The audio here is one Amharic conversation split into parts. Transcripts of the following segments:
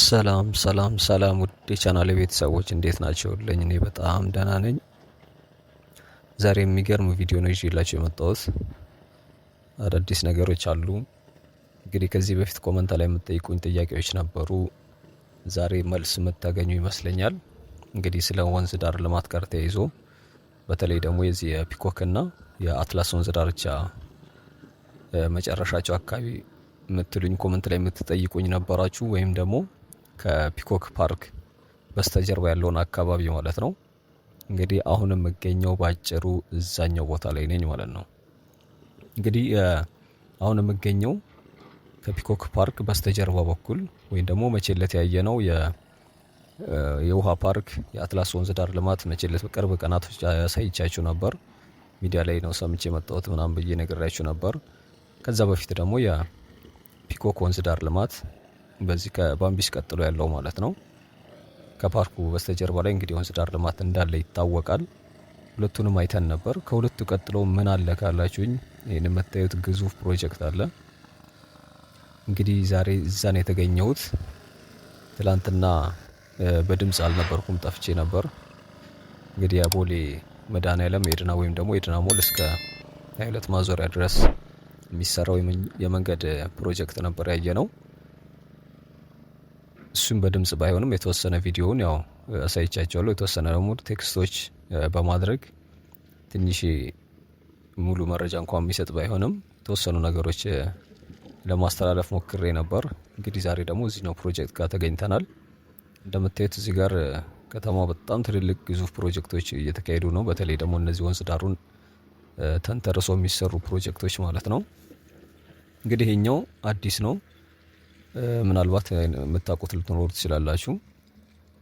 ሰላም ሰላም ሰላም ውድ የቻናሌ ቤተሰቦች እንዴት ናቸውልኝ? እኔ በጣም ደህና ነኝ። ዛሬ የሚገርም ቪዲዮ ነው ይዤላችሁ የመጣሁት። አዳዲስ ነገሮች አሉ። እንግዲህ ከዚህ በፊት ኮመንት ላይ የምትጠይቁኝ ጥያቄዎች ነበሩ። ዛሬ መልስ የምታገኙ ይመስለኛል። እንግዲህ ስለ ወንዝ ዳር ልማት ጋር ተያይዞ በተለይ ደግሞ የዚህ የፒኮክና የአትላስ ወንዝ ዳርቻ መጨረሻቸው አካባቢ የምትሉኝ ኮመንት ላይ የምትጠይቁኝ ነበራችሁ። ወይም ደግሞ ከፒኮክ ፓርክ በስተጀርባ ያለውን አካባቢ ማለት ነው። እንግዲህ አሁን የምገኘው ባጭሩ እዛኛው ቦታ ላይ ነኝ ማለት ነው። እንግዲህ አሁን የምገኘው ከፒኮክ ፓርክ በስተጀርባ በኩል ወይም ደግሞ መቼለት ያየነው የውሃ ፓርክ የአትላስ ወንዝ ዳር ልማት መቼለት በቅርብ ቀናቶች ያሳይቻችሁ ነበር። ሚዲያ ላይ ነው ሰምቼ የመጣሁት ምናምን ብዬ ነግሬያችሁ ነበር። ከዛ በፊት ደግሞ የፒኮክ ወንዝ ዳር ልማት በዚህ ከባምቢስ ቀጥሎ ያለው ማለት ነው። ከፓርኩ በስተጀርባ ላይ እንግዲህ ወንዝ ዳር ልማት እንዳለ ይታወቃል። ሁለቱንም አይተን ነበር። ከሁለቱ ቀጥሎ ምን አለ ካላችሁኝ ይህን የምታዩት ግዙፍ ፕሮጀክት አለ። እንግዲህ ዛሬ እዛ ነው የተገኘሁት። ትላንትና በድምፅ አልነበርኩም፣ ጠፍቼ ነበር። እንግዲህ የቦሌ መድኃኔዓለም የድና ወይም ደግሞ የድና ሞል እስከ 22 ማዞሪያ ድረስ የሚሰራው የመንገድ ፕሮጀክት ነበር ያየ ነው። እሱም በድምጽ ባይሆንም የተወሰነ ቪዲዮውን ያው አሳይቻቸዋለሁ። የተወሰነ ደግሞ ቴክስቶች በማድረግ ትንሽ ሙሉ መረጃ እንኳን የሚሰጥ ባይሆንም የተወሰኑ ነገሮች ለማስተላለፍ ሞክሬ ነበር። እንግዲህ ዛሬ ደግሞ እዚህኛው ፕሮጀክት ጋር ተገኝተናል። እንደምታዩት እዚህ ጋር ከተማው በጣም ትልልቅ ግዙፍ ፕሮጀክቶች እየተካሄዱ ነው። በተለይ ደግሞ እነዚህ ወንዝ ዳሩን ተንተርሶ የሚሰሩ ፕሮጀክቶች ማለት ነው። እንግዲህ ይሄኛው አዲስ ነው። ምናልባት የምታውቁት ልትኖሩ ትችላላችሁ።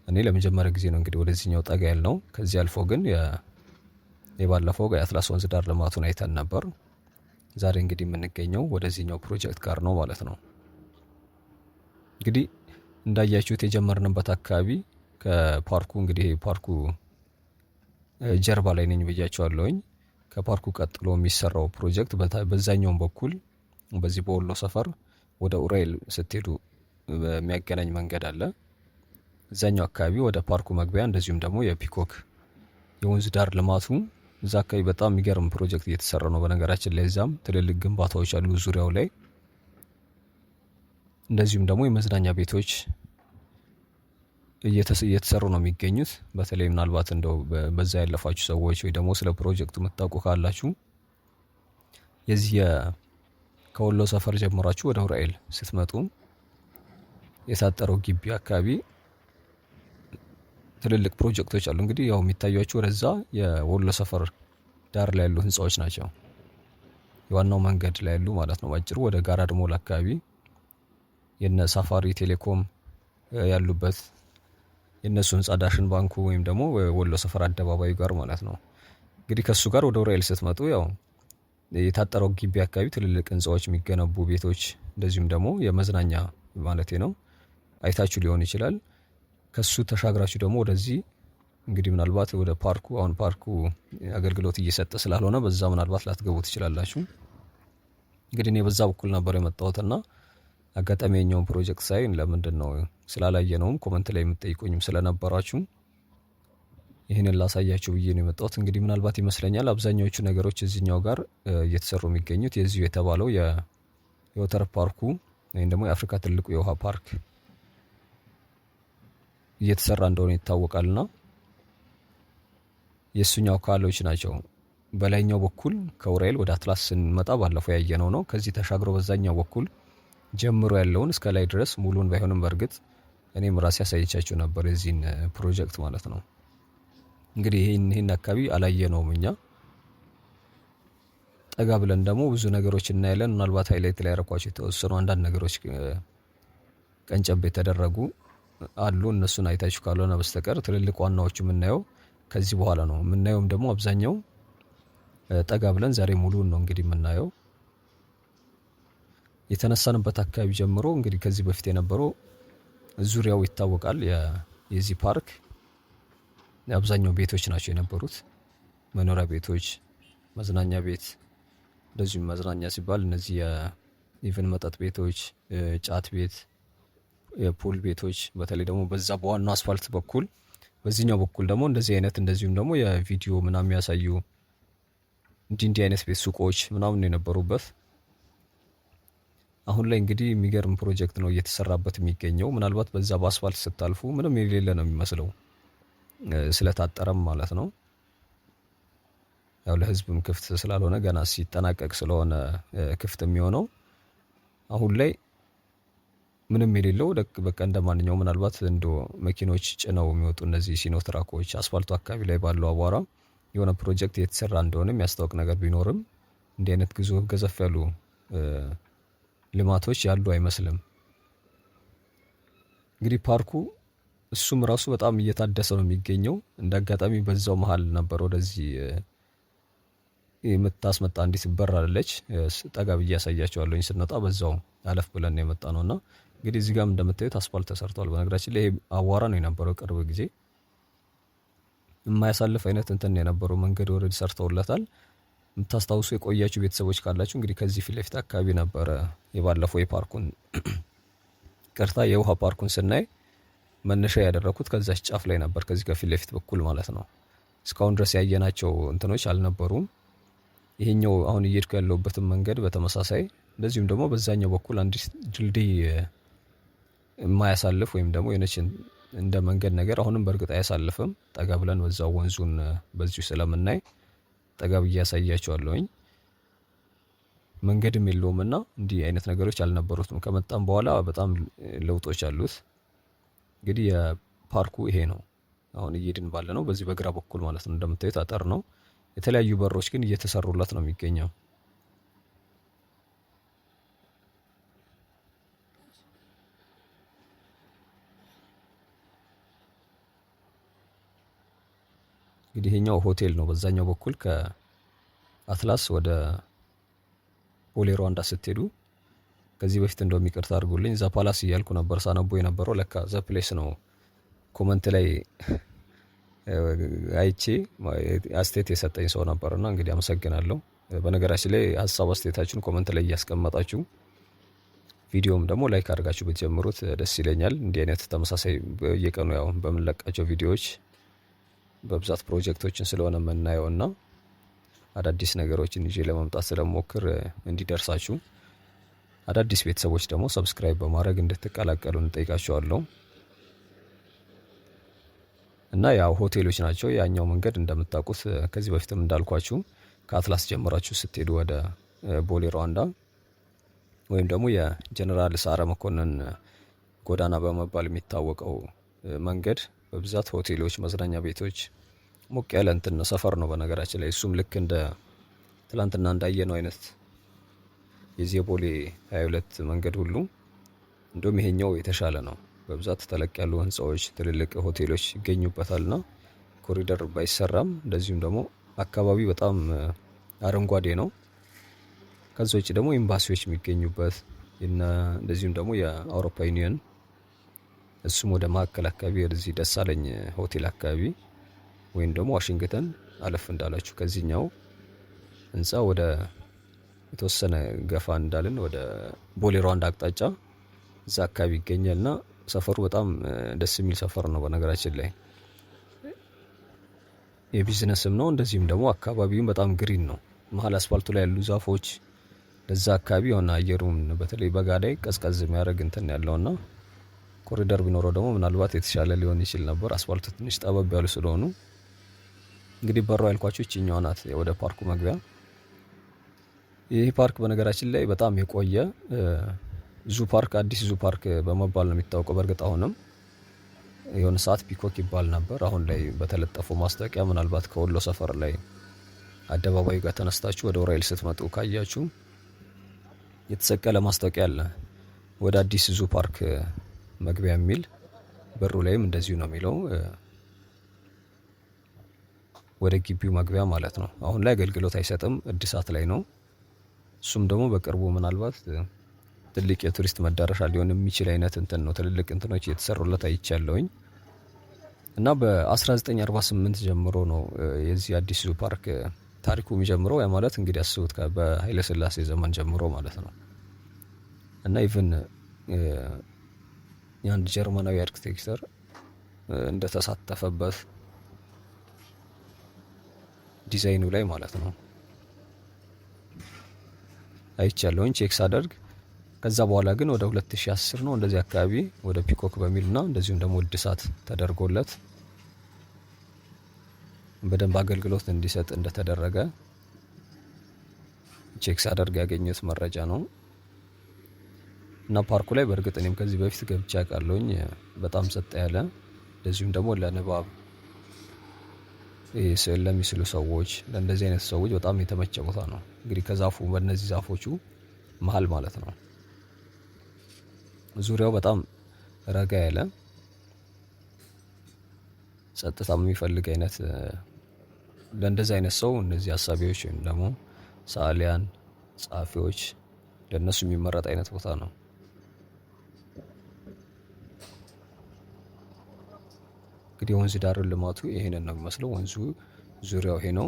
እኔ ለመጀመሪያ ጊዜ ነው እንግዲህ ወደዚህኛው ጠጋ ያልነው። ከዚህ አልፎ ግን የባለፈው የአትላስ ወንዝ ዳር ልማቱን አይተን ነበር። ዛሬ እንግዲህ የምንገኘው ወደዚህኛው ፕሮጀክት ጋር ነው ማለት ነው። እንግዲህ እንዳያችሁት የጀመርንበት አካባቢ ከፓርኩ እንግዲህ ፓርኩ ጀርባ ላይ ነኝ ብያችኋለሁኝ። ከፓርኩ ቀጥሎ የሚሰራው ፕሮጀክት በዛኛው በኩል በዚህ በወሎ ሰፈር ወደ ኡራኤል ስትሄዱ በሚያገናኝ መንገድ አለ። እዛኛው አካባቢ ወደ ፓርኩ መግቢያ እንደዚሁም ደግሞ የፒኮክ የወንዝ ዳር ልማቱ እዛ አካባቢ በጣም የሚገርም ፕሮጀክት እየተሰራ ነው። በነገራችን ላይ እዛም ትልልቅ ግንባታዎች አሉ ዙሪያው ላይ። እንደዚሁም ደግሞ የመዝናኛ ቤቶች እየተሰሩ ነው የሚገኙት። በተለይ ምናልባት እንደው በዛ ያለፋችሁ ሰዎች ወይ ደግሞ ስለ ፕሮጀክቱ የምታውቁ ካላችሁ የዚህ ከወሎ ሰፈር ጀምራችሁ ወደ ኡራኤል ስትመጡ የታጠረው ግቢ አካባቢ ትልልቅ ፕሮጀክቶች አሉ። እንግዲህ ያው የሚታያችሁ ወደዛ የወሎ ሰፈር ዳር ላይ ያሉ ህንጻዎች ናቸው። የዋናው መንገድ ላይ ያሉ ማለት ነው። ባጭሩ ወደ ጋራድ ሞል አካባቢ የነ ሳፋሪ ቴሌኮም ያሉበት የነሱ ህንጻ ዳሽን ባንኩ ወይም ደግሞ ወሎ ሰፈር አደባባዩ ጋር ማለት ነው። እንግዲህ ከሱ ጋር ወደ ኡራኤል ስትመጡ ያው የታጠረው ግቢ አካባቢ ትልልቅ ህንጻዎች የሚገነቡ ቤቶች እንደዚሁም ደግሞ የመዝናኛ ማለቴ ነው አይታችሁ ሊሆን ይችላል። ከሱ ተሻግራችሁ ደግሞ ወደዚህ እንግዲህ ምናልባት ወደ ፓርኩ አሁን ፓርኩ አገልግሎት እየሰጠ ስላልሆነ በዛ ምናልባት ላትገቡ ትችላላችሁ። እንግዲህ እኔ በዛ በኩል ነበር የመጣሁትና አጋጣሚ የኛውን ፕሮጀክት ሳይ ለምንድነው ስላላየነውም ኮመንት ላይ የምትጠይቁኝም ስለነበራችሁ ይህንን ላሳያችሁ ብዬ ነው የመጣሁት። እንግዲህ ምናልባት ይመስለኛል አብዛኛዎቹ ነገሮች እዚህኛው ጋር እየተሰሩ የሚገኙት የዚሁ የተባለው የወተር ፓርኩ ወይም ደግሞ የአፍሪካ ትልቁ የውሃ ፓርክ እየተሰራ እንደሆነ ይታወቃልና የሱኛው ካሎች ናቸው። በላይኛው በኩል ከኡራኤል ወደ አትላስ ስንመጣ ባለፈው ያየነው ነው። ከዚህ ተሻግሮ በዛኛው በኩል ጀምሮ ያለውን እስከ ላይ ድረስ ሙሉን ባይሆንም በእርግጥ እኔም ራሴ ያሳይቻችሁ ነበር የዚህን ፕሮጀክት ማለት ነው። እንግዲህ ይሄን አካባቢ አላየነውም እኛ። ጠጋ ብለን ደግሞ ብዙ ነገሮች እናያለን። ምናልባት ሃይላይት ላይ ያረኳቸው የተወሰኑ አንዳንድ ነገሮች ቀንጨብ የተደረጉ አሉ። እነሱን አይታችሁ ካልሆነ በስተቀር ትልልቅ ዋናዎቹ የምናየው ከዚህ በኋላ ነው። የምናየውም ደግሞ አብዛኛው ጠጋ ብለን ዛሬ ሙሉን ነው እንግዲህ የምናየው። የተነሳንበት አካባቢ ጀምሮ እንግዲህ ከዚህ በፊት የነበረው ዙሪያው ይታወቃል። የዚህ ፓርክ አብዛኛው ቤቶች ናቸው የነበሩት፣ መኖሪያ ቤቶች፣ መዝናኛ ቤት። እንደዚሁም መዝናኛ ሲባል እነዚህ የኢቭን መጠጥ ቤቶች፣ ጫት ቤት የፑል ቤቶች በተለይ ደግሞ በዛ በዋናው አስፋልት በኩል በዚህኛው በኩል ደግሞ እንደዚህ አይነት እንደዚሁም ደግሞ የቪዲዮ ምናምን የሚያሳዩ እንዲህ አይነት ቤት ሱቆች ምናምን የነበሩበት አሁን ላይ እንግዲህ የሚገርም ፕሮጀክት ነው እየተሰራበት የሚገኘው። ምናልባት በዛ በአስፋልት ስታልፉ ምንም የሌለ ነው የሚመስለው ስለታጠረም ማለት ነው። ያው ለህዝብም ክፍት ስላልሆነ ገና ሲጠናቀቅ ስለሆነ ክፍት የሚሆነው አሁን ላይ ምንም የሌለው በቃ እንደማንኛውም ምናልባት እንደ መኪኖች ጭነው የሚወጡ እነዚህ ሲኖትራኮች አስፋልቱ አካባቢ ላይ ባለው አቧራ የሆነ ፕሮጀክት የተሰራ እንደሆነ የሚያስታውቅ ነገር ቢኖርም እንዲህ አይነት ግዙፍ ገዘፍ ያሉ ልማቶች ያሉ አይመስልም። እንግዲህ ፓርኩ እሱም ራሱ በጣም እየታደሰ ነው የሚገኘው። እንደ አጋጣሚ በዛው መሀል ነበር ወደዚህ የምታስመጣ አንዲት በር አለች። ጠጋ ብዬ ያሳያቸዋለሁኝ ስንወጣ በዛው አለፍ ብለን የመጣ ነውና እንግዲህ እዚህ ጋርም እንደምታዩት አስፋልት ተሰርቷል። በነገራችን ላይ ይሄ አቧራ ነው የነበረው ቅርብ ጊዜ የማያሳልፍ አይነት እንትን የነበረው መንገድ ወረድ ሰርተውለታል። የምታስታውሱ የቆያችሁ ቤተሰቦች ካላችሁ እንግዲህ ከዚህ ፊት ለፊት አካባቢ ነበረ የባለፈው የፓርኩን ቅርታ የውሃ ፓርኩን ስናይ መነሻ ያደረኩት ከዛች ጫፍ ላይ ነበር፣ ከዚህ ከፊት ለፊት በኩል ማለት ነው። እስካሁን ድረስ ያየናቸው እንትኖች አልነበሩም። ይሄኛው አሁን እየሄድኩ ያለሁበትን መንገድ በተመሳሳይ እንደዚሁም ደግሞ በዛኛው በኩል አንድ ድልድይ የማያሳልፍ ወይም ደግሞ የነችን እንደ መንገድ ነገር አሁንም በእርግጥ አያሳልፍም። ጠጋ ብለን በዛው ወንዙን በዚሁ ስለምናይ ጠጋ ብዬ ያሳያቸዋለሁኝ። መንገድም የለውምና እንዲህ አይነት ነገሮች አልነበሩትም። ከመጣም በኋላ በጣም ለውጦች አሉት። እንግዲህ የፓርኩ ይሄ ነው። አሁን እየሄድን ባለ ነው በዚህ በግራ በኩል ማለት ነው። እንደምታዩት አጠር ነው። የተለያዩ በሮች ግን እየተሰሩለት ነው የሚገኘው። እንግዲህ ይሄኛው ሆቴል ነው። በዛኛው በኩል ከአትላስ ወደ ቦሌ ሩዋንዳ ስትሄዱ ከዚህ በፊት እንደውም ይቅርታ አድርጉልኝ ዛ ፓላስ እያልኩ ነበር ሳነቦ የነበረው ለካ ዘ ፕሌስ ነው። ኮመንት ላይ አይቼ አስተያየት የሰጠኝ ሰው ነበርና እንግዲህ አመሰግናለሁ። በነገራችን ላይ ሀሳብ አስተያየታችሁን ኮመንት ላይ እያስቀመጣችሁ ቪዲዮም ደግሞ ላይክ አድርጋችሁ ብትጀምሩት ደስ ይለኛል። እንዲህ አይነት ተመሳሳይ በየቀኑ ያው በምንለቃቸው ቪዲዮዎች በብዛት ፕሮጀክቶችን ስለሆነ የምናየውና አዳዲስ ነገሮችን ይዤ ለመምጣት ስለሞክር እንዲደርሳችሁ አዳዲስ ቤተሰቦች ደግሞ ሰብስክራይብ በማድረግ እንድትቀላቀሉ እንጠይቃችኋለሁ። እና ያው ሆቴሎች ናቸው። ያኛው መንገድ እንደምታውቁት ከዚህ በፊትም እንዳልኳችሁ ከአትላስ ጀምራችሁ ስትሄዱ ወደ ቦሌ ሩዋንዳ ወይም ደግሞ የጀነራል ሰዓረ መኮንን ጎዳና በመባል የሚታወቀው መንገድ በብዛት ሆቴሎች፣ መዝናኛ ቤቶች ሞቅ ያለ እንትን ሰፈር ነው በነገራችን ላይ። እሱም ልክ እንደ ትላንትና እንዳየነው አይነት የዚህ ቦሌ 22 መንገድ ሁሉ እንደውም ይሄኛው የተሻለ ነው። በብዛት ተለቅ ያሉ ህንጻዎች፣ ትልልቅ ሆቴሎች ይገኙበታልና ኮሪደር ባይሰራም እንደዚሁም ደግሞ አካባቢ በጣም አረንጓዴ ነው። ከዛ ውጭ ደግሞ ኤምባሲዎች የሚገኙበት እንደዚሁም ደግሞ የአውሮፓ ዩኒየን እሱም ወደ ማዕከል አካባቢ ወደዚህ ደሳለኝ ሆቴል አካባቢ ወይም ደግሞ ዋሽንግተን አለፍ እንዳላችሁ ከዚህኛው ህንጻ ወደ የተወሰነ ገፋ እንዳልን ወደ ቦሌ ሩዋንዳ አቅጣጫ እዛ አካባቢ ይገኛልና ሰፈሩ በጣም ደስ የሚል ሰፈር ነው። በነገራችን ላይ የቢዝነስም ነው። እንደዚህም ደግሞ አካባቢውም በጣም ግሪን ነው። መሀል አስፋልቱ ላይ ያሉ ዛፎች ለዛ አካባቢ የሆነ አየሩን በተለይ በጋ ላይ ቀዝቀዝ የሚያደርግ እንትን ያለውና ኮሪደር ቢኖረው ደግሞ ምናልባት የተሻለ ሊሆን ይችል ነበር። አስፋልቱ ትንሽ ጠበብ ያሉ ስለሆኑ እንግዲህ በሯ ያልኳችሁ ይችኛዋ ናት ወደ ፓርኩ መግቢያ። ይህ ፓርክ በነገራችን ላይ በጣም የቆየ ዙ ፓርክ አዲስ ዙ ፓርክ በመባል ነው የሚታወቀው። በእርግጥ አሁንም የሆነ ሰዓት ፒኮክ ይባል ነበር። አሁን ላይ በተለጠፈው ማስታወቂያ ምናልባት ከወሎ ሰፈር ላይ አደባባዩ ጋር ተነስታችሁ ወደ ኡራኤል ስትመጡ ካያችሁ የተሰቀለ ማስታወቂያ አለ ወደ አዲስ ዙ ፓርክ መግቢያ የሚል በሩ ላይም እንደዚሁ ነው የሚለው ወደ ግቢው መግቢያ ማለት ነው። አሁን ላይ አገልግሎት አይሰጥም፣ እድሳት ላይ ነው። እሱም ደግሞ በቅርቡ ምናልባት ትልቅ የቱሪስት መዳረሻ ሊሆን የሚችል አይነት እንትን ነው። ትልልቅ እንትኖች እየተሰሩለት አይቻለሁኝ እና በ1948 ጀምሮ ነው የዚህ አዲስ ዙ ፓርክ ታሪኩ የሚጀምረው። ያ ማለት እንግዲህ አስቡት በኃይለ ሥላሴ ዘመን ጀምሮ ማለት ነው። እና ኢቭን የአንድ ጀርመናዊ አርክቴክቸር እንደተሳተፈበት ዲዛይኑ ላይ ማለት ነው አይቻለሁኝ ቼክ ሳደርግ። ከዛ በኋላ ግን ወደ 2010 ነው እንደዚህ አካባቢ ወደ ፒኮክ በሚልና እንደዚሁም ደግሞ እድሳት ተደርጎለት በደንብ አገልግሎት እንዲሰጥ እንደተደረገ ቼክ ሳደርግ ያገኘሁት መረጃ ነው። እና ፓርኩ ላይ በእርግጥ እኔም ከዚህ በፊት ገብቼ አውቃለሁኝ። በጣም ጸጥ ያለ እንደዚሁም ደግሞ ለንባብ ስዕል ለሚስሉ ሰዎች ለእንደዚህ አይነት ሰዎች በጣም የተመቸ ቦታ ነው። እንግዲህ ከዛፉ በእነዚህ ዛፎቹ መሀል ማለት ነው ዙሪያው በጣም ረጋ ያለ ጸጥታ የሚፈልግ አይነት ለእንደዚህ አይነት ሰው እነዚህ አሳቢዎች ወይም ደግሞ ሰዓሊያን ጸሐፊዎች ለእነሱ የሚመረጥ አይነት ቦታ ነው። እንግዲህ ወንዝ ዳር ልማቱ ይሄንን ነው የሚመስለው። ወንዙ ዙሪያው ይሄ ነው።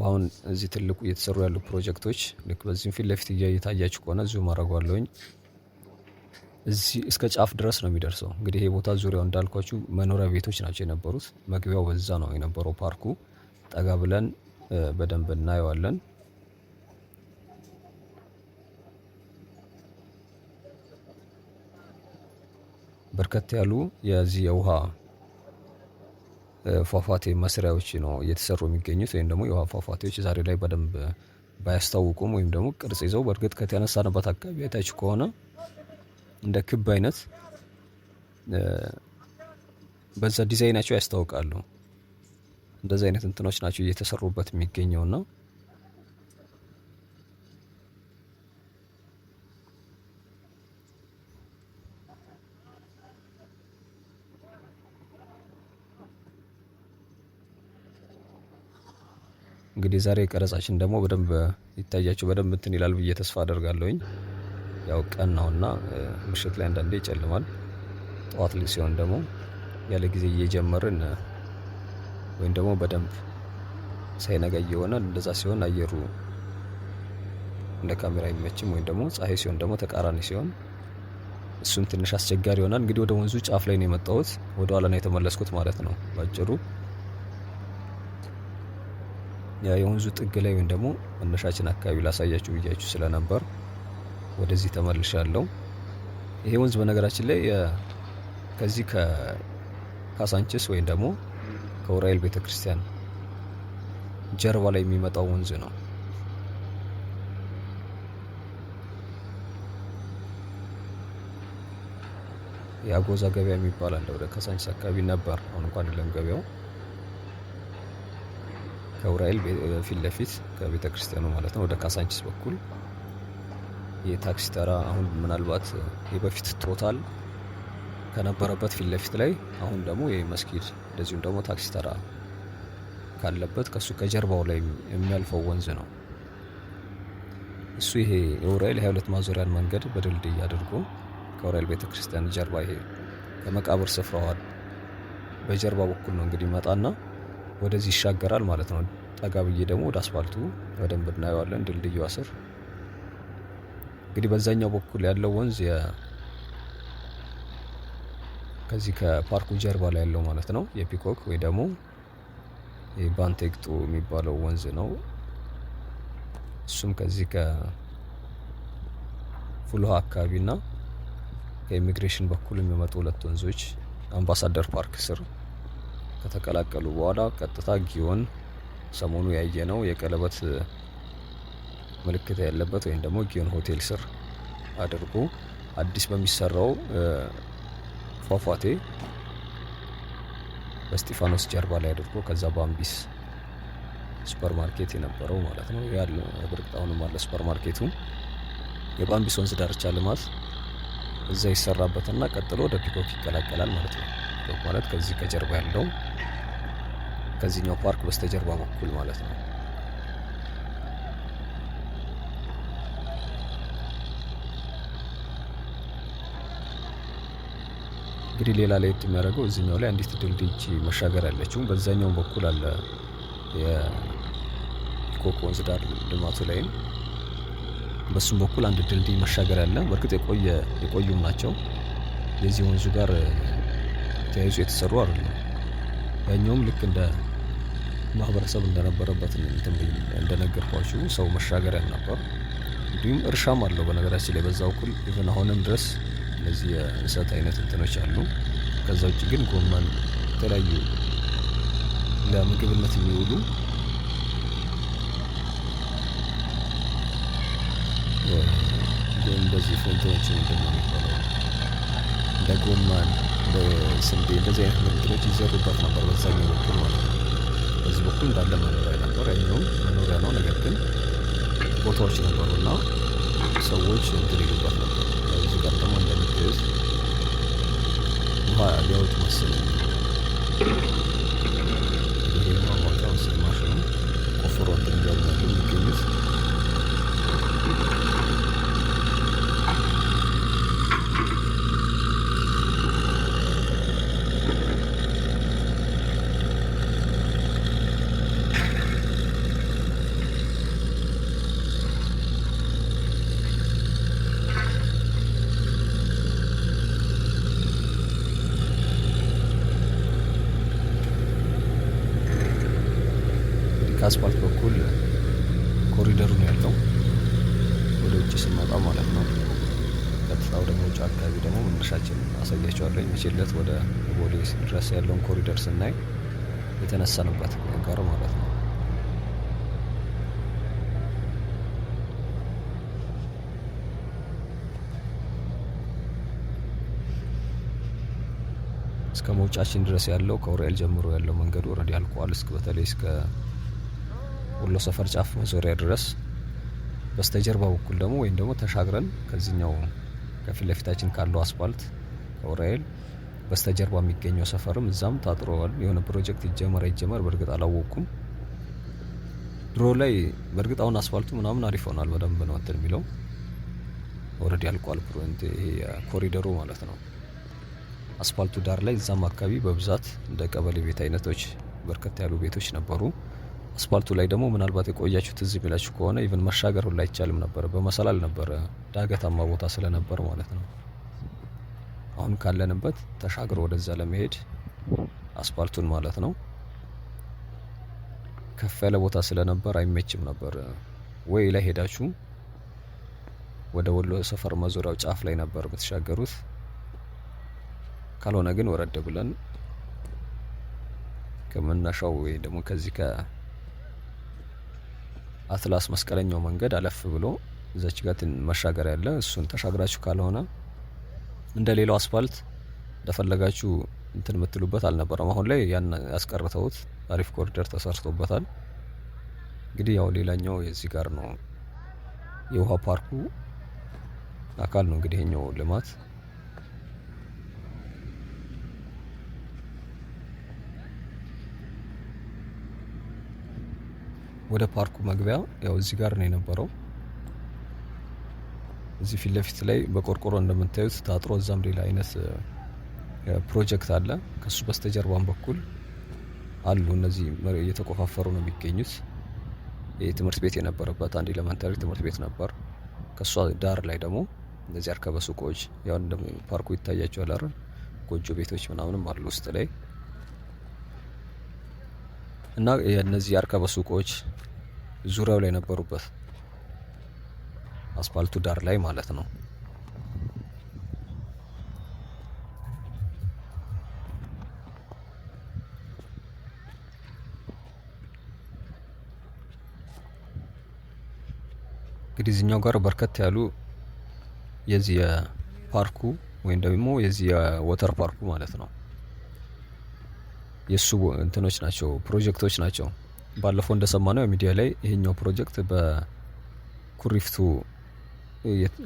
አሁን እዚህ ትልቁ እየተሰሩ ያሉ ፕሮጀክቶች ልክ በዚህም ፊት ለፊት እየታያችሁ ከሆነ ዙም አደርገዋለሁኝ እዚህ እስከ ጫፍ ድረስ ነው የሚደርሰው። እንግዲህ ይሄ ቦታ ዙሪያው እንዳልኳችሁ መኖሪያ ቤቶች ናቸው የነበሩት። መግቢያው በዛ ነው የነበረው ፓርኩ። ጠጋ ብለን በደንብ እናየዋለን። በርከት ያሉ የዚህ የውሃ ፏፏቴ መስሪያዎች ነው እየተሰሩ የሚገኙት። ወይም ደግሞ የውሃ ፏፏቴዎች ዛሬ ላይ በደንብ ባያስታውቁም ወይም ደግሞ ቅርጽ ይዘው በእርግጥ ከተነሳንበት አካባቢ አይታችሁ ከሆነ እንደ ክብ አይነት በዛ ዲዛይናቸው ያስታውቃሉ። እንደዚህ አይነት እንትኖች ናቸው እየተሰሩበት የሚገኘውና እንግዲህ ዛሬ ቀረጻችን ደግሞ በደንብ ይታያችሁ በደንብ እንትን ይላል ብዬ ተስፋ አደርጋለሁኝ። ያው ቀን ነውና ምሽት ላይ አንዳንዴ ይጨልማል። ጠዋት ላይ ሲሆን ደግሞ ያለ ጊዜ እየጀመርን ወይም ደግሞ በደንብ ሳይነጋ እየሆነ እንደዛ ሲሆን አየሩ እንደ ካሜራ አይመችም። ወይም ደግሞ ፀሐይ ሲሆን ደግሞ ተቃራኒ ሲሆን እሱም ትንሽ አስቸጋሪ ይሆናል። እንግዲህ ወደ ወንዙ ጫፍ ላይ ነው የመጣሁት። ወደ ኋላ ነው የተመለስኩት ማለት ነው ባጭሩ። የወንዙ ጥግ ላይ ወይም ደግሞ መነሻችን አካባቢ ላሳያችሁ ብያችሁ ስለነበር ወደዚህ ተመልሻለሁ። ይሄ ወንዝ በነገራችን ላይ ከዚህ ከካሳንችስ ወይም ደግሞ ከኡራኤል ቤተክርስቲያን ጀርባ ላይ የሚመጣው ወንዝ ነው። የአጎዛ ገበያ የሚባል አለ ወደ ካሳንችስ አካባቢ ነበር። አሁን እንኳን የለም ገበያው። ከኡራኤል ፊት ለፊት ከቤተ ክርስቲያኑ ማለት ነው ወደ ካሳንችስ በኩል የታክሲ ተራ አሁን ምናልባት የበፊት ቶታል ከነበረበት ፊት ለፊት ላይ አሁን ደግሞ የመስጊድ እንደዚሁም ደግሞ ታክሲ ተራ ካለበት ከሱ ከጀርባው ላይ የሚያልፈው ወንዝ ነው እሱ። ይሄ የኡራኤል 22 ማዞሪያን መንገድ በድልድይ አድርጎ ከኡራኤል ቤተክርስቲያን ጀርባ ይሄ ከመቃብር ስፍራው በጀርባ በኩል ነው እንግዲህ መጣና ወደዚህ ይሻገራል ማለት ነው። ጠጋ ብዬ ደግሞ ወደ አስፋልቱ በደንብ እናየዋለን ድልድዩ ስር። እንግዲህ በዛኛው በኩል ያለው ወንዝ ከዚህ ከፓርኩ ጀርባ ላይ ያለው ማለት ነው የፒኮክ ወይ ደግሞ የባንቴክቶ የሚባለው ወንዝ ነው። እሱም ከዚህ ከፉልሃ አካባቢና ከኢሚግሬሽን በኩል የሚመጡ ሁለት ወንዞች አምባሳደር ፓርክ ስር ከተቀላቀሉ በኋላ ቀጥታ ጊዮን ሰሞኑ ያየነው የቀለበት ምልክት ያለበት ወይም ደግሞ ጊዮን ሆቴል ስር አድርጎ አዲስ በሚሰራው ፏፏቴ በስጢፋኖስ ጀርባ ላይ አድርጎ ከዛ ባምቢስ ሱፐር ማርኬት የነበረው ማለት ነው ያለ ብርቅጣውንም አለ ሱፐር ማርኬቱ የባምቢስ ወንዝ ዳርቻ ልማት እዛ ይሰራበትና ቀጥሎ ወደ ፒኮክ ይቀላቀላል ማለት ነው። ፒኮክ ማለት ከዚህ ከጀርባ ያለው ከዚህኛው ፓርክ በስተጀርባ በኩል ማለት ነው። እንግዲህ ሌላ ለየት የሚያደርገው እዚህኛው ላይ አንዲት ድልድይ መሻገር ያለችው በዛኛው በኩል አለ የፒኮክ ወንዝ ዳር ልማቱ ላይም በሱም በኩል አንድ ድልድይ መሻገር ያለ። በእርግጥ የቆዩም ናቸው የዚህ ወንዙ ጋር ተያይዞ የተሰሩ አይደለም። ያኛውም ልክ እንደ ማህበረሰብ እንደነበረበት እንደነገርኳችሁ ሰው መሻገሪያ ነበር። እንዲሁም እርሻም አለው በነገራችን ላይ በዛ በኩል ኢቨን አሁንም ድረስ እነዚህ የእንሰት አይነት እንትኖች አሉ። ከዛ ውጭ ግን ጎመን፣ የተለያዩ ለምግብነት የሚውሉ እንደዚህ ፎንቶች ምንድነው የሚባለው እንደ ጎመን፣ እንደ ስንዴ እንደዚህ አይነት ምርቶች ይዘሩበት ነበር በዛኛው በኩል ማለት ነው። በዚህ በኩል እንዳለ መኖሪያ ነበር። ያኛውም መኖሪያ ነው፣ ነገር ግን ቦታዎች ነበሩና ሰዎች እንትን ይሉበት ነበር። እዚህ ጋር ደግሞ እንደምታዩት ውሃ ሊያወጡ መሰለኝ። ይሄ ውሃ ማውጫ መሰለኝ ማሽኑ ቆፍሮ እንትን እያሉ ነው የሚገኙት። ከአስፋልት በኩል ኮሪደሩ ነው ያለው ወደ ውጭ ስንወጣ ማለት ነው። ቀጥታ ወደ መውጫ አካባቢ ደግሞ መነሻችን አሳያቸዋለሁ። የሚችለት ወደ ቦሌ ድረስ ያለውን ኮሪደር ስናይ የተነሳንበት ጋር ማለት ነው። እስከ መውጫችን ድረስ ያለው ከኡራኤል ጀምሮ ያለው መንገዱ ኦልሬዲ አልቋል። በተለይ እስከ ወሎ ሰፈር ጫፍ መዞሪያ ድረስ። በስተጀርባ በኩል ደግሞ ወይም ደግሞ ተሻግረን ከዚህኛው ከፊት ለፊታችን ካለው አስፋልት ከኡራኤል በስተጀርባ የሚገኘው ሰፈርም እዛም ታጥሯል። የሆነ ፕሮጀክት ይጀመር በእርግጥ አላወቅኩም። ድሮ ላይ በእርግጥ አሁን አስፋልቱ ምናምን አሪፍ ሆኗል። በደንብ ነው እንትን የሚለው ኦልሬዲ አልቋል። ይሄ ኮሪደሩ ማለት ነው። አስፋልቱ ዳር ላይ እዛም አካባቢ በብዛት እንደ ቀበሌ ቤት አይነቶች በርከት ያሉ ቤቶች ነበሩ። አስፋልቱ ላይ ደግሞ ምናልባት የቆያችሁ ትዝ ቢላችሁ ከሆነ ኢቭን መሻገር ሁሉ አይቻልም ነበር። በመሰላል ነበረ፣ ዳገታማ ቦታ ስለነበር ማለት ነው። አሁን ካለንበት ተሻግሮ ወደዛ ለመሄድ አስፋልቱን ማለት ነው ከፍ ያለ ቦታ ስለነበር አይመችም ነበር። ወይ ላይ ሄዳችሁ ወደ ወሎ ሰፈር መዞሪያው ጫፍ ላይ ነበር የምትሻገሩት። ካልሆነ ግን ወረድ ብለን ከመነሻው ወይ ደግሞ ከዚህ አትላስ መስቀለኛው መንገድ አለፍ ብሎ እዛች ጋር መሻገር ያለ እሱን ተሻግራችሁ ካልሆነ እንደሌላው አስፋልት እንደፈለጋችሁ እንትን የምትሉበት አልነበረም። አሁን ላይ ያን ያስቀርተውት አሪፍ ኮሪደር ተሰርቶበታል። እንግዲህ ያው ሌላኛው የዚህ ጋር ነው የውሃ ፓርኩ አካል ነው እንግዲህ ይሄኛው ልማት። ወደ ፓርኩ መግቢያ ያው እዚህ ጋር ነው የነበረው። እዚህ ፊት ለፊት ላይ በቆርቆሮ እንደምታዩት ታጥሮ እዛም ሌላ አይነት ፕሮጀክት አለ። ከሱ በስተጀርባም በኩል አሉ። እነዚህ እየተቆፋፈሩ ነው የሚገኙት። የትምህርት ቤት የነበረበት አንድ ኤሌመንታሪ ትምህርት ቤት ነበር። ከሷ ዳር ላይ ደግሞ እነዚህ አርከበ ሱቆች ያው እንደ ፓርኩ ይታያቸዋል አይደል? ጎጆ ቤቶች ምናምንም አሉ ውስጥ ላይ እና የነዚህ አርከበ ሱቆች ዙሪያው ላይ ነበሩበት አስፋልቱ ዳር ላይ ማለት ነው። እንግዲህ እዚህኛው ጋር በርከት ያሉ የዚህ የፓርኩ ወይም ደግሞ የዚህ የወተር ፓርኩ ማለት ነው የሱ እንትኖች ናቸው፣ ፕሮጀክቶች ናቸው። ባለፈው እንደሰማነው ሚዲያ ላይ ይሄኛው ፕሮጀክት በኩሪፍቱ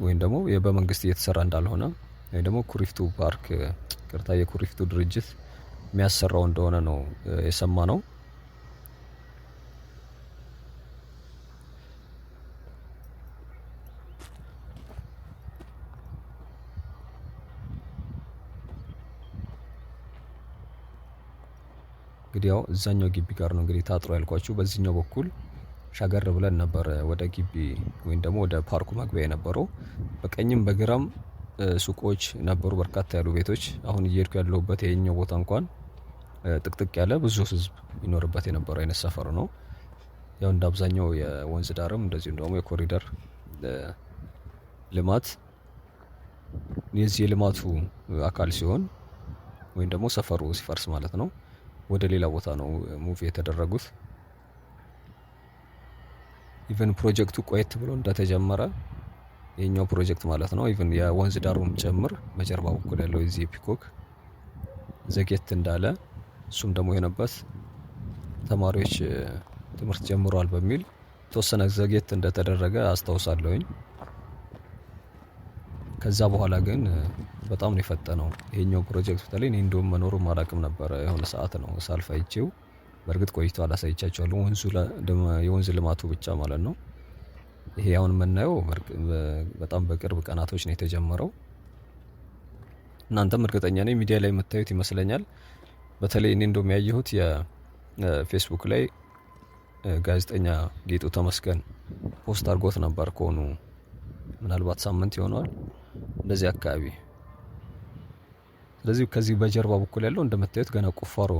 ወይም ደግሞ በመንግስት እየተሰራ እንዳልሆነ ወይም ደግሞ ኩሪፍቱ ፓርክ ቅርታ የኩሪፍቱ ድርጅት የሚያሰራው እንደሆነ ነው የሰማነው። እንግዲህ ያው እዛኛው ግቢ ጋር ነው እንግዲህ ታጥሮ ያልኳችሁ። በዚህኛው በኩል ሻገር ብለን ነበር ወደ ግቢ ወይም ደግሞ ወደ ፓርኩ መግቢያ የነበረው። በቀኝም በግራም ሱቆች ነበሩ፣ በርካታ ያሉ ቤቶች። አሁን እየሄድኩ ያለሁበት ይሄኛው ቦታ እንኳን ጥቅጥቅ ያለ ብዙ ህዝብ ይኖርበት የነበረው አይነት ሰፈር ነው። ያው እንደ አብዛኛው የወንዝ ዳርም እንደዚሁም ደግሞ የኮሪደር ልማት የዚህ የልማቱ አካል ሲሆን ወይም ደግሞ ሰፈሩ ሲፈርስ ማለት ነው ወደ ሌላ ቦታ ነው ሙቭ የተደረጉት። ኢቨን ፕሮጀክቱ ቆየት ብሎ እንደተጀመረ የኛው ፕሮጀክት ማለት ነው ኢቨን የወንዝ ዳሩም ጭምር በጀርባ በኩል ያለው የዚህ ፒኮክ ዘጌት እንዳለ እሱም ደግሞ የሆነበት ተማሪዎች ትምህርት ጀምሯል በሚል ተወሰነ ዘጌት እንደተደረገ አስታውሳለሁኝ። ከዛ በኋላ ግን በጣም ነው የፈጠነው ይሄኛው ፕሮጀክት። በተለይ እኔ እንደውም መኖሩን አላውቅም ነበረ። የሆነ ሰዓት ነው ሳልፍ አይቼው፣ በእርግጥ ቆይቶ አላሳይቻቸዋለሁ የወንዝ ልማቱ ብቻ ማለት ነው። ይሄ አሁን የምናየው በጣም በቅርብ ቀናቶች ነው የተጀመረው። እናንተም እርግጠኛ ነኝ ሚዲያ ላይ የምታዩት ይመስለኛል። በተለይ እኔ እንደውም ያየሁት የፌስቡክ ላይ ጋዜጠኛ ጌጡ ተመስገን ፖስት አድርጎት ነበር ከሆኑ ምናልባት ሳምንት ይሆነዋል እንደዚህ አካባቢ። ስለዚህ ከዚህ በጀርባ በኩል ያለው እንደምታዩት ገና ቁፋሮ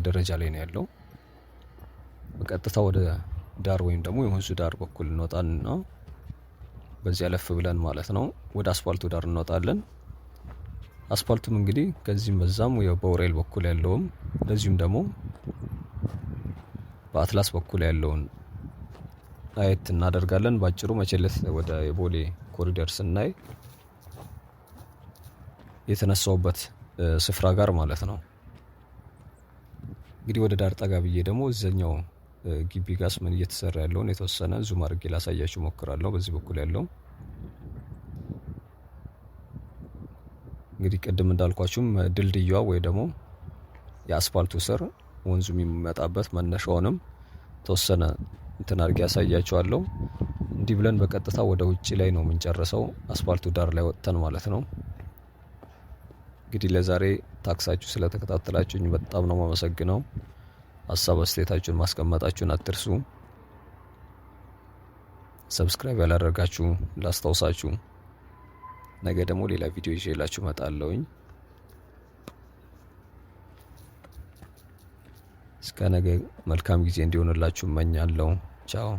ደረጃ ላይ ነው ያለው። በቀጥታ ወደ ዳር ወይም ደግሞ የወንዙ ዳር በኩል እንወጣና በዚህ አለፍ ብለን ማለት ነው ወደ አስፋልቱ ዳር እንወጣለን። አስፋልቱም እንግዲህ ከዚህም በዛም በኡራኤል በኩል ያለውም እንደዚሁም ደግሞ በአትላስ በኩል ያለውን አየት እናደርጋለን። ባጭሩ መቼለት ወደ የቦሌ ኮሪደር ስናይ የተነሳውበት ስፍራ ጋር ማለት ነው። እንግዲህ ወደ ዳር ጠጋ ብዬ ደግሞ እዛኛው ግቢ ጋስ ምን እየተሰራ ያለውን የተወሰነ ዙም አድርጌ ላሳያችሁ ሞክራለሁ። በዚህ በኩል ያለው እንግዲህ ቅድም እንዳልኳችሁም ድልድዩዋ ወይ ደግሞ የአስፋልቱ ስር ወንዙ የሚመጣበት መነሻውንም ተወሰነ እንትን አድርጌ ያሳያችኋለሁ። እንዲህ ብለን በቀጥታ ወደ ውጪ ላይ ነው የምንጨርሰው፣ አስፋልቱ ዳር ላይ ወጥተን ማለት ነው። እንግዲህ ለዛሬ ታክሳችሁ ስለተከታተላችሁኝ በጣም ነው የማመሰግነው። ሀሳብ አስተያየታችሁን ማስቀመጣችሁን አትርሱ። ሰብስክራይብ ያላደረጋችሁ ላስታውሳችሁ፣ ነገ ደግሞ ሌላ ቪዲዮ ይዤላችሁ እመጣለሁኝ። እስከ ነገ መልካም ጊዜ እንዲሆንላችሁ እመኛለሁ። ቻው።